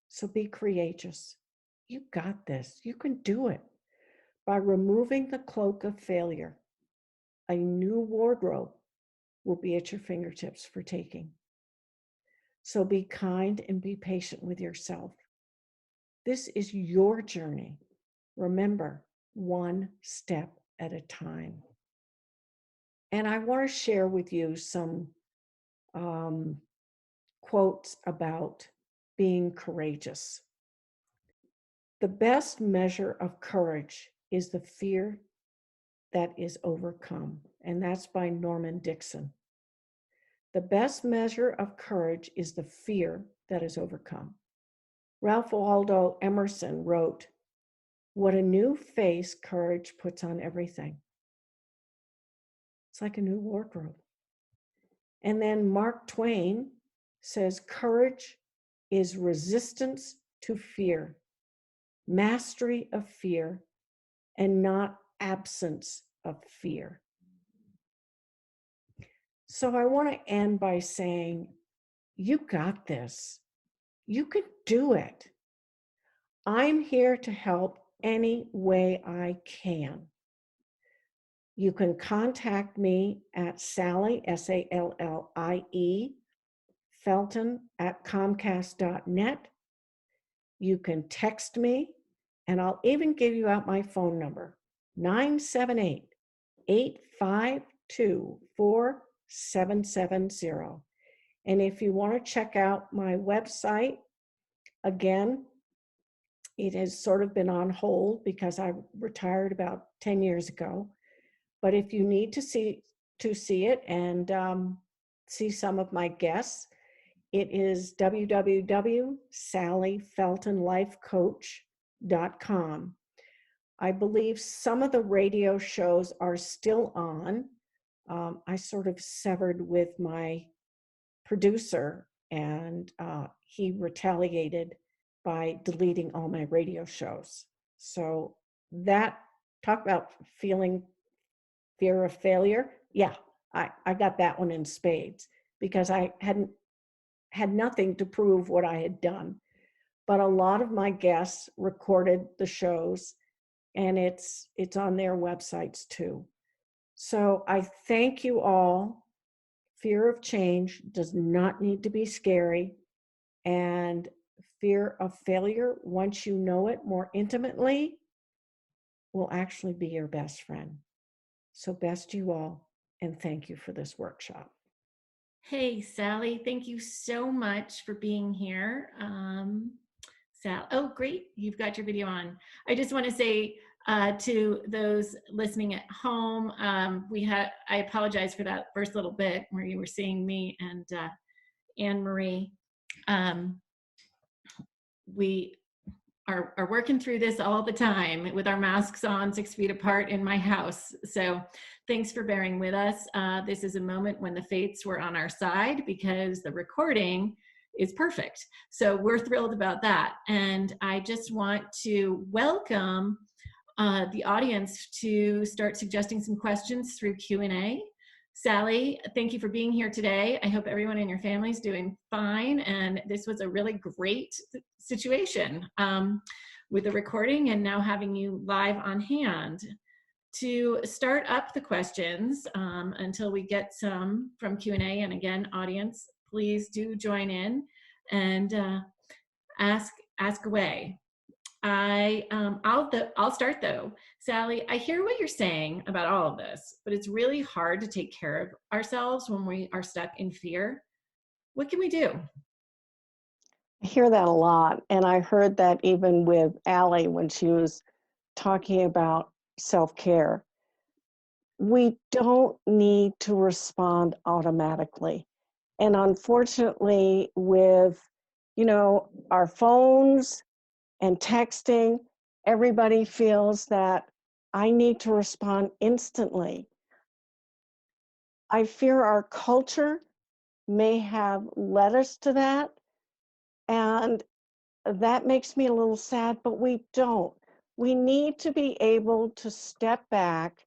So be courageous. You got this. You can do it. By removing the cloak of failure, a new wardrobe will be at your fingertips for taking. So be kind and be patient with yourself. This is your journey. Remember, one step at a time. And I want to share with you some quotes about being courageous. The best measure of courage is the fear that is overcome. And that's by Norman Dixon. The best measure of courage is the fear that is overcome. Ralph Waldo Emerson wrote, "What a new face courage puts on everything." It's like a new wardrobe. And then Mark Twain says, "Courage is resistance to fear, mastery of fear, and not absence of fear." So I want to end by saying, you got this. You can do it. I'm here to help any way I can. You can contact me at Sallie, Sallie, Felton at Comcast.net. You can text me, and I'll even give you out my phone number, 978-852-4770. And if you want to check out my website, again, it has sort of been on hold because I retired about 10 years ago. But if you need to see it, and see some of my guests, it is www.salliefeltonlifecoach.com. I believe some of the radio shows are still on. I sort of severed with my producer, and he retaliated by deleting all my radio shows. So that, talk about feeling fear of failure. Yeah, I got that one in spades because I had nothing to prove what I had done. But a lot of my guests recorded the shows, and it's on their websites too. So I thank you all. Fear of change does not need to be scary. And fear of failure, once you know it more intimately, will actually be your best friend. So best you all, and thank you for this workshop. Hey, Sallie, thank you so much for being here. Oh, great, you've got your video on. I just want to say to those listening at home, I apologize for that first little bit where you were seeing me and Anne-Marie. We are working through this all the time with our masks on 6 feet apart in my house. So thanks for bearing with us. This is a moment when the fates were on our side because the recording is perfect. So we're thrilled about that. And I just want to welcome the audience to start suggesting some questions through Q&A. Sallie, thank you for being here today. I hope everyone in your family is doing fine. And this was a really great situation with the recording and now having you live on hand. To start up the questions until we get some from Q&A, and again, audience, please do join in and ask away. I'll start though. Sallie, I hear what you're saying about all of this, but it's really hard to take care of ourselves when we are stuck in fear. What can we do? I hear that a lot. And I heard that even with Allie when she was talking about self-care. We don't need to respond automatically. And unfortunately, with, our phones and texting, everybody feels that I need to respond instantly. I fear our culture may have led us to that, and that makes me a little sad, but we don't. We need to be able to step back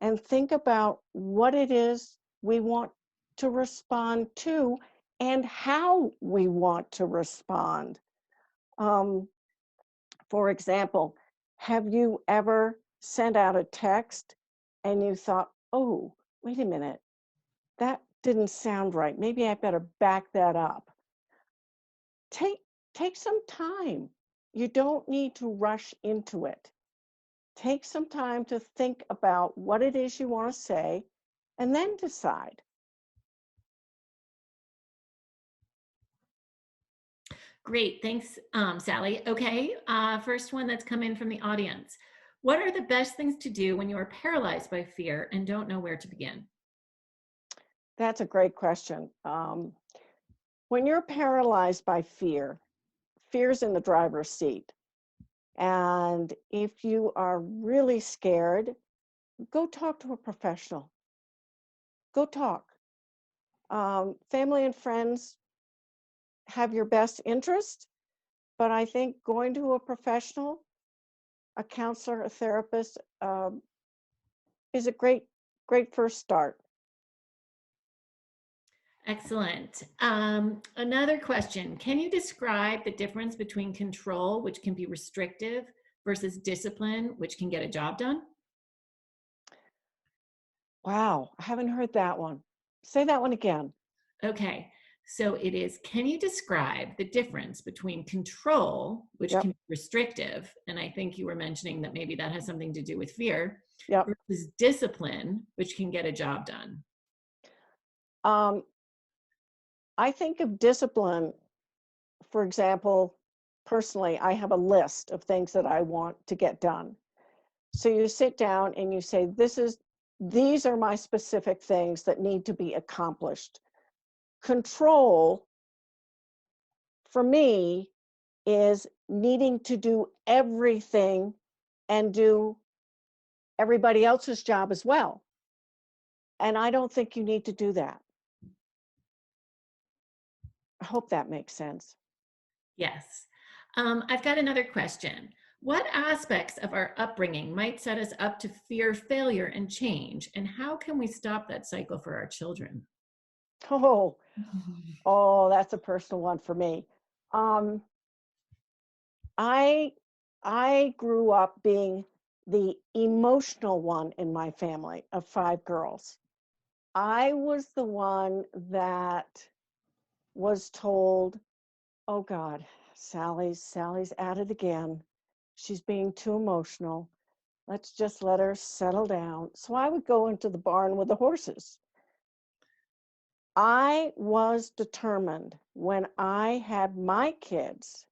and think about what it is we want to respond to and how we want to respond. For example, have you ever sent out a text and you thought, oh, wait a minute, that didn't sound right. Maybe I better back that up. Take some time. You don't need to rush into it. Take some time to think about what it is you want to say and then decide. Great, thanks, Sallie. Okay, first one that's come in from the audience. What are the best things to do when you are paralyzed by fear and don't know where to begin? That's a great question. When you're paralyzed by fear's in the driver's seat. And if you are really scared, go talk to a professional. Go talk. Family and friends have your best interest, but I think going to a professional, a counselor, a therapist, is a great first start. Excellent. Another question. Can you describe the difference between control, which can be restrictive, versus discipline, which can get a job done? Wow, I haven't heard that one. Say that one again. Okay. So it is, can you describe the difference between control, which Yep. can be restrictive, and I think you were mentioning that maybe that has something to do with fear, Yep. versus discipline, which can get a job done? I think of discipline, for example, personally, I have a list of things that I want to get done. So you sit down and you say, these are my specific things that need to be accomplished. Control, for me, is needing to do everything and do everybody else's job as well. And I don't think you need to do that. I hope that makes sense. Yes. I've got another question. What aspects of our upbringing might set us up to fear failure and change? And how can we stop that cycle for our children? Oh, that's a personal one for me. I grew up being the emotional one in my family of 5 girls. I was the one that was told, "Oh God, Sally's at it again. She's being too emotional. Let's just let her settle down." So I would go into the barn with the horses. I was determined when I had my kids,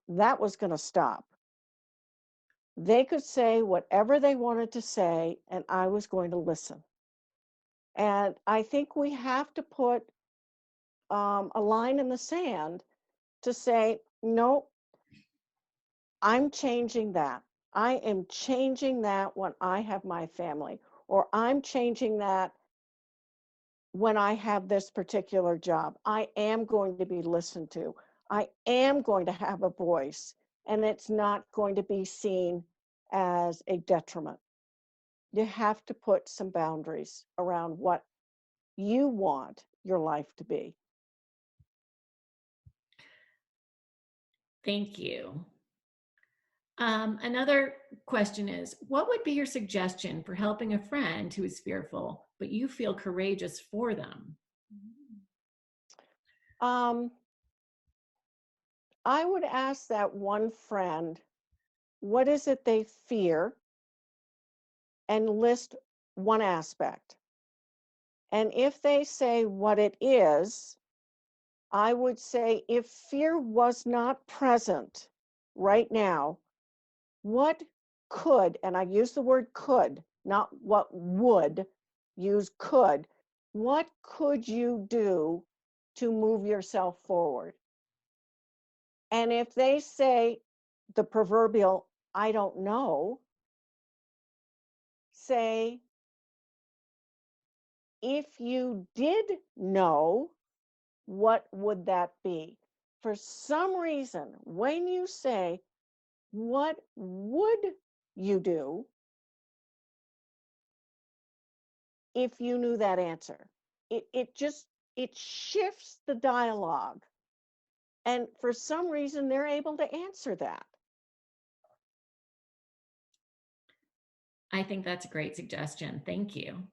that was going to stop. They could say whatever they wanted to say, and I was going to listen. And I think we have to put a line in the sand to say, no, I'm changing that. I am changing that when I have my family, or I'm changing that when I have this particular job. I am going to be listened to. I am going to have a voice, and it's not going to be seen as a detriment. You have to put some boundaries around what you want your life to be. Thank you. Another question is, what would be your suggestion for helping a friend who is fearful, but you feel courageous for them? I would ask that one friend, what is it they fear? And list one aspect. And if they say what it is, I would say, if fear was not present right now, what could, and I use the word could, not what would, use could, what could you do to move yourself forward? And if they say the proverbial, I don't know, say, if you did know, what would that be? For some reason, when you say, what would you do if you knew that answer? It shifts the dialogue. And for some reason, they're able to answer that. I think that's a great suggestion. Thank you.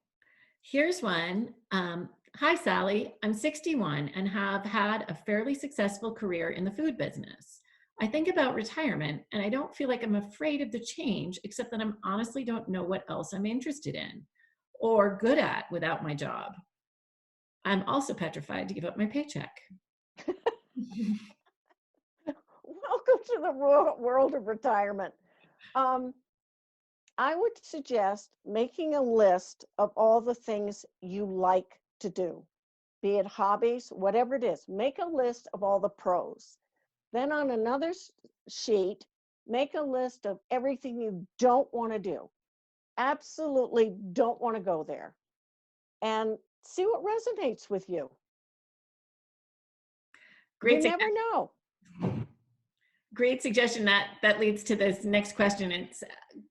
Here's one. Hi, Sallie. I'm 61 and have had a fairly successful career in the food business. I think about retirement and I don't feel like I'm afraid of the change, except that I honestly don't know what else I'm interested in or good at without my job. I'm also petrified to give up my paycheck. Welcome to the world of retirement. I would suggest making a list of all the things you like to do, be it hobbies, whatever it is. Make a list of all the pros. Then on another sheet, make a list of everything you don't want to do. Absolutely don't want to go there. And see what resonates with you. Great. You never know. Great suggestion. That leads to this next question. It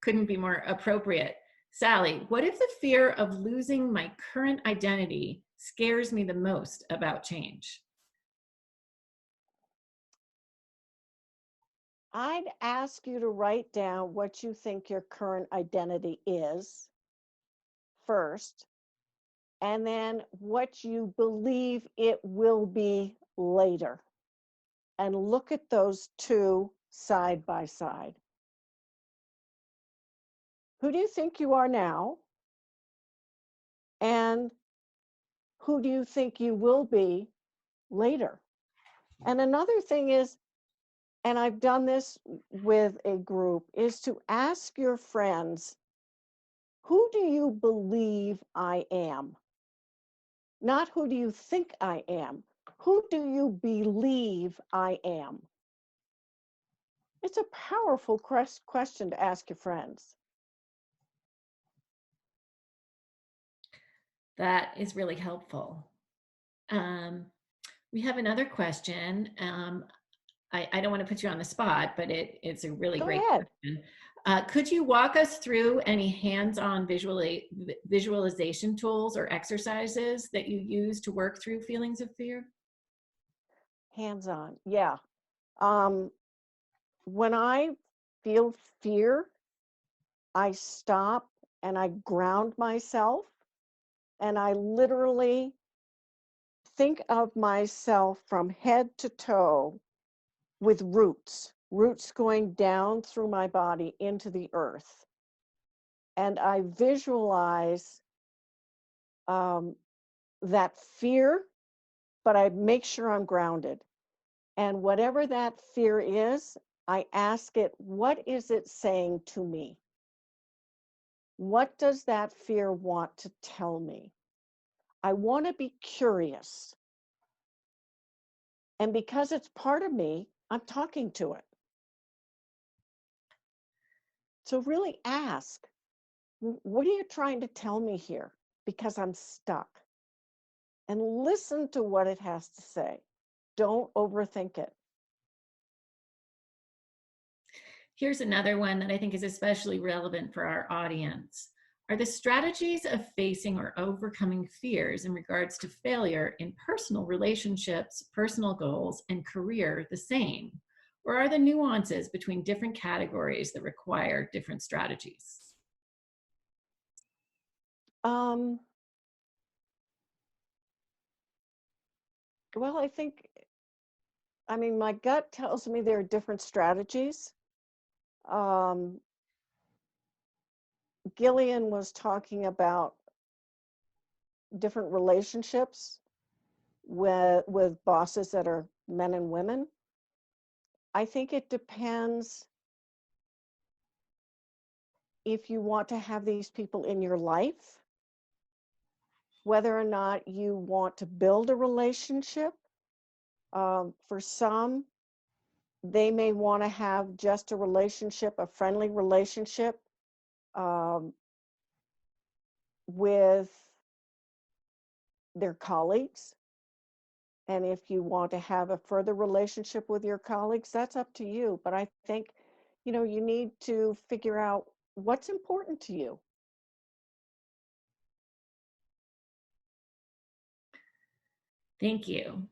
couldn't be more appropriate. Sallie, what if the fear of losing my current identity scares me the most about change? I'd ask you to write down what you think your current identity is first, and then what you believe it will be later. And look at those two side by side. Who do you think you are now? And who do you think you will be later? And another thing is, and I've done this with a group, is to ask your friends, who do you believe I am? Not who do you think I am? Who do you believe I am? It's a powerful question to ask your friends. That is really helpful. We have another question. I don't want to put you on the spot, but it's a really Go great ahead. question. Could you walk us through any hands-on visualization tools or exercises that you use to work through feelings of fear? Hands-on, yeah. When I feel fear, I stop and I ground myself, and I literally think of myself from head to toe with roots going down through my body into the earth. And I visualize that fear, but I make sure I'm grounded. And whatever that fear is, I ask it, what is it saying to me? What does that fear want to tell me? I want to be curious. And because it's part of me, I'm talking to it. So really ask, what are you trying to tell me here? Because I'm stuck. And listen to what it has to say. Don't overthink it. Here's another one that I think is especially relevant for our audience. Are the strategies of facing or overcoming fears in regards to failure in personal relationships, personal goals, and career the same? Or are the nuances between different categories that require different strategies? Well, I mean, my gut tells me there are different strategies. Gillian was talking about different relationships with bosses that are men and women. I think it depends if you want to have these people in your life, whether or not you want to build a relationship. For some, they may want to have just a relationship, a friendly relationship with their colleagues. And if you want to have a further relationship with your colleagues, that's up to you. But I think, you need to figure out what's important to you. Thank you.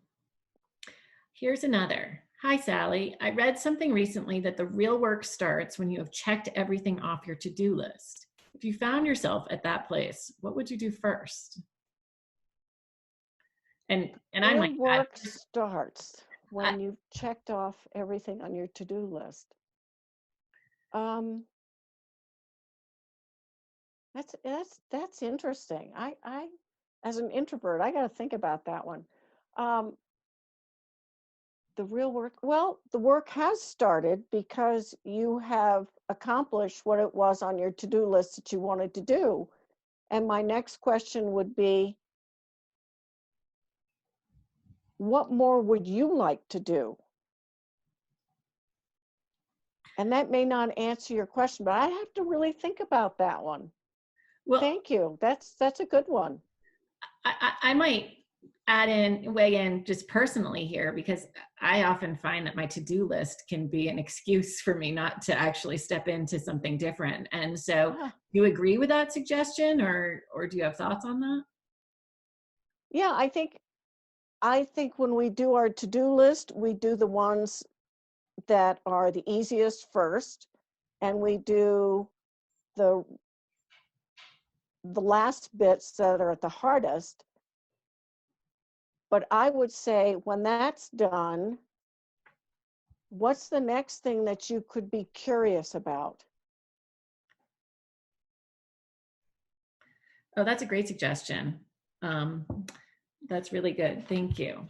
Here's another. Hi, Sallie. I read something recently that the real work starts when you have checked everything off your to-do list. If you found yourself at that place, what would you do first? And I Real might work starts when you've checked off everything on your to-do list. That's interesting. I as an introvert, I got to think about that one. The real work, well, the work has started because you have accomplished what it was on your to-do list that you wanted to do. And my next question would be, what more would you like to do? And that may not answer your question, but I have to really think about that one. Well, thank you. That's a good one. I might weigh in just personally here, because I often find that my to-do list can be an excuse for me not to actually step into something different. And so do you agree with that suggestion, or do you have thoughts on that? Yeah, I think when we do our to-do list, we do the ones that are the easiest first, and we do the last bits that are at the hardest. But I would say when that's done, what's the next thing that you could be curious about? Oh, that's a great suggestion. That's really good. Thank you.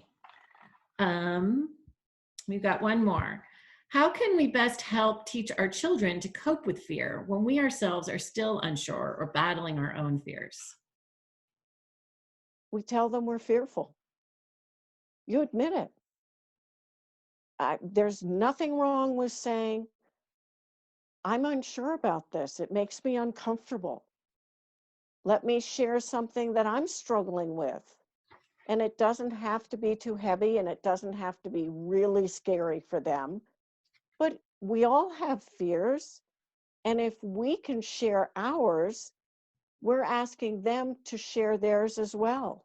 We've got one more. How can we best help teach our children to cope with fear when we ourselves are still unsure or battling our own fears? we tell them we're fearful. You admit it. There's nothing wrong with saying, I'm unsure about this. It makes me uncomfortable. Let me share something that I'm struggling with. And it doesn't have to be too heavy, and it doesn't have to be really scary for them. But we all have fears. And if we can share ours, we're asking them to share theirs as well.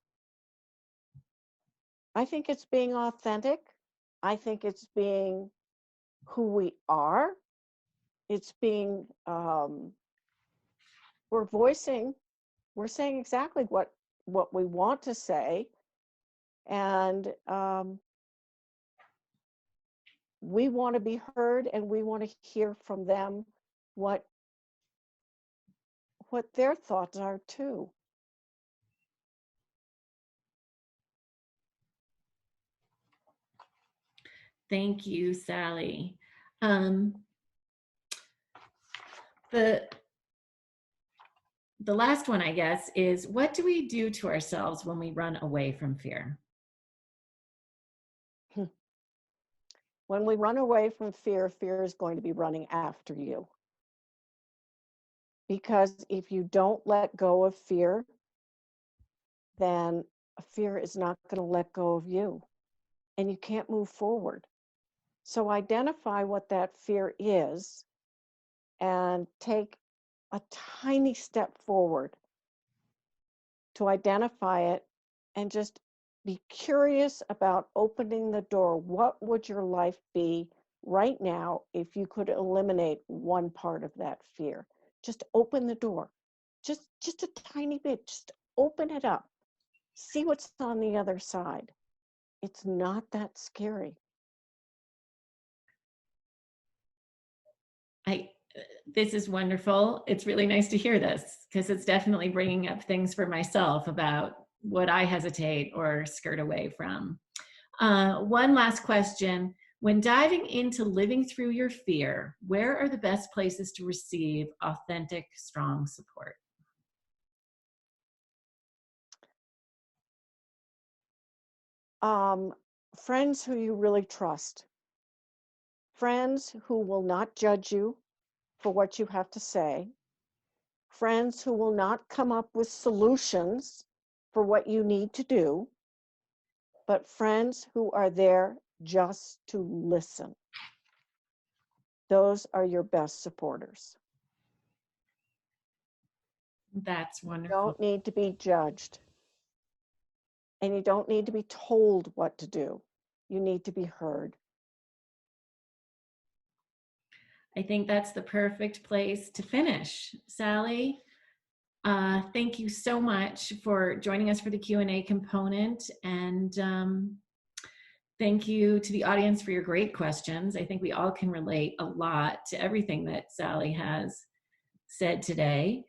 I think it's being authentic. I think it's being who we are. It's being, we're saying exactly what we want to say. And we want to be heard, and we want to hear from them what their thoughts are too. Thank you, Sallie. The last one, I guess, is what do we do to ourselves when we run away from fear? When we run away from fear, fear is going to be running after you. Because if you don't let go of fear, then fear is not going to let go of you, and you can't move forward. So identify what that fear is and take a tiny step forward to identify it, and just be curious about opening the door. What would your life be right now if you could eliminate one part of that fear? Just open the door, just a tiny bit. Just open it up. See what's on the other side. It's not that scary. This is wonderful. It's really nice to hear this, because it's definitely bringing up things for myself about what I hesitate or skirt away from. One last question. When diving into living through your fear, where are the best places to receive authentic, strong support? Friends who you really trust. Friends who will not judge you for what you have to say. Friends who will not come up with solutions for what you need to do, but friends who are there just to listen. Those are your best supporters. That's wonderful. You don't need to be judged. And you don't need to be told what to do. You need to be heard. I think that's the perfect place to finish. Sallie, thank you so much for joining us for the Q&A component. And thank you to the audience for your great questions. I think we all can relate a lot to everything that Sallie has said today.